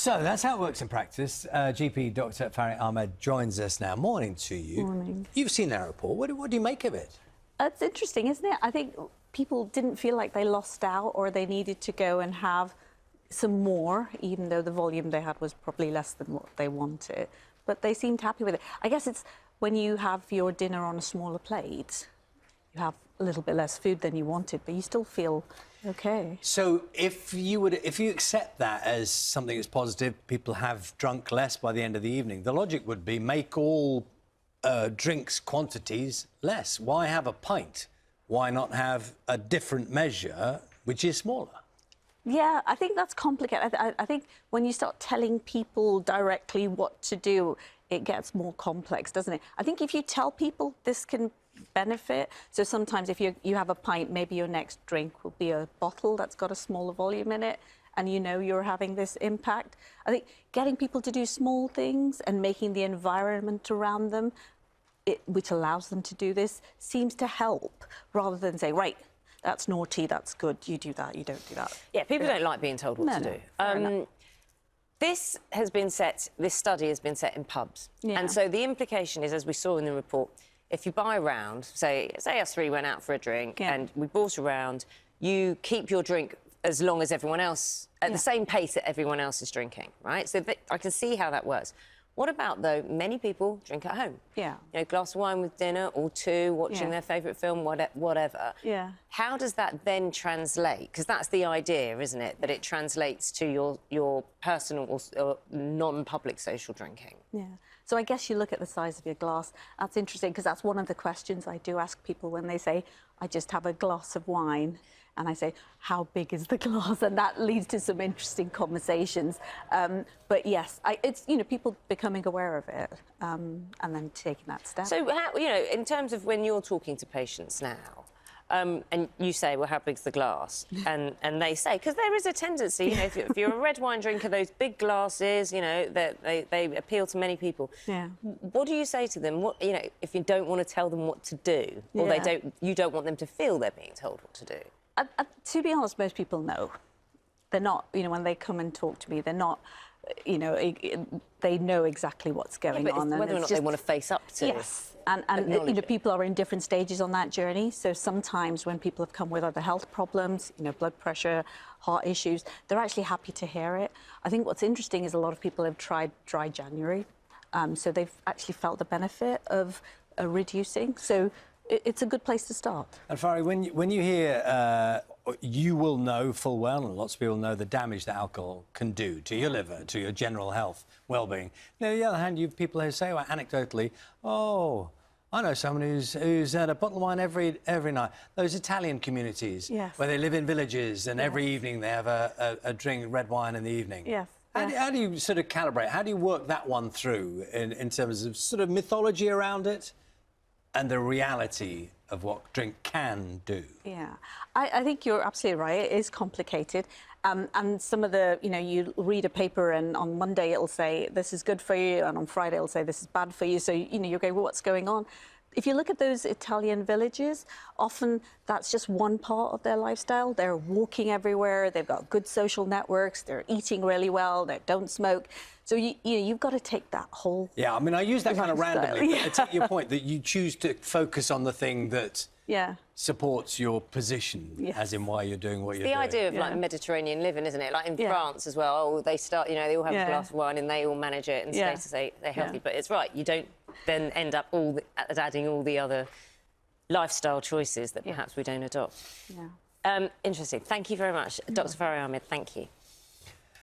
So that's how it works in practice. GP Dr. Fari Ahmad joins us now. Morning to you. Morning. You've seen that report. What do you make of it? It's interesting, isn't it? I think people didn't feel like they lost out or they needed to go and have some more, even though the volume they had was probably less than what they wanted. But they seemed happy with it. I guess it's when you have your dinner on a smaller plate, you have a little bit less food than you wanted, but you still feel okay. So if you accept that as something that's positive, people have drunk less by the end of the evening, the logic would be make all drinks quantities less. Why have a pint? Why not have a different measure which is smaller? Yeah, I think that's complicated. I think when you start telling people directly what to do, it gets more complex, doesn't it? I think if you tell people this can benefit, so sometimes if you have a pint, maybe your next drink will be a bottle that's got a smaller volume in it, and you know you're having this impact. I think getting people to do small things and making the environment around them, which allows them to do this, seems to help, rather than say, right, that's naughty, that's good, you do that, you don't do that. Yeah, people don't like being told what to do. This study has been set in pubs. Yeah. And so the implication is, as we saw in the report, if you buy a round, say us three went out for a drink and we bought a round, you keep your drink as long as everyone else, at the same pace that everyone else is drinking, right? So I can see how that works. What about, though, many people drink at home? Yeah. You know, a glass of wine with dinner or two, watching their favourite film, whatever. Yeah. How does that then translate? Because that's the idea, isn't it? That it translates to your personal or non-public social drinking. Yeah. So I guess you look at the size of your glass. That's interesting, because that's one of the questions I do ask people when they say, I just have a glass of wine. And I say, how big is the glass? And that leads to some interesting conversations. But yes, it's, you know, people becoming aware of it and then taking that step. So, you know, in terms of when you're talking to patients now, and you say, well, how big's the glass? And they say, because there is a tendency, you know, if you're a red wine drinker, those big glasses, you know, they appeal to many people. Yeah. What do you say to them? What, you know, if you don't want to tell them what to do, or you don't want them to feel they're being told what to do? To be honest, most people know. They're not, you know, when they come and talk to me, they're not, you know, they know exactly what's going on. It's whether or not they want to face up to. Yes, and you know, people are in different stages on that journey. So sometimes when people have come with other health problems, you know, blood pressure, heart issues, they're actually happy to hear it. I think what's interesting is a lot of people have tried dry January, so they've actually felt the benefit of reducing. So it's a good place to start. And Fari, when you hear, you will know full well, and lots of people know the damage that alcohol can do to your liver, to your general health, well-being. You know, on the other hand, you have people who say, well, anecdotally, oh, I know someone who's had a bottle of wine every night. Those Italian communities where they live in villages and every evening they have a drink red wine in the evening. Yes. How do you sort of calibrate? How do you work that one through in terms of sort of mythology around it and the reality of what drink can do? Yeah, I think you're absolutely right. It is complicated. And some of the, you know, you read a paper and on Monday it'll say this is good for you, and on Friday it'll say this is bad for you. So, you know, you're going, well, what's going on? If you look at those Italian villages, often that's just one part of their lifestyle. They're walking everywhere, they've got good social networks, they're eating really well, they don't smoke. So, you know, you've got to take that whole... Yeah, I mean, I use that kind of randomly, but I take your point that you choose to focus on the thing that supports your position, as in why you're doing what you're doing. The idea of, like, Mediterranean living, isn't it? Like in France as well, oh, they start, you know, they all have a glass of wine and they all manage it and stay they're healthy. But it's right, you don't then end up adding all the other lifestyle choices that perhaps we don't adopt. Interesting. Thank you very much. Dr. Fari Ahmad, thank you.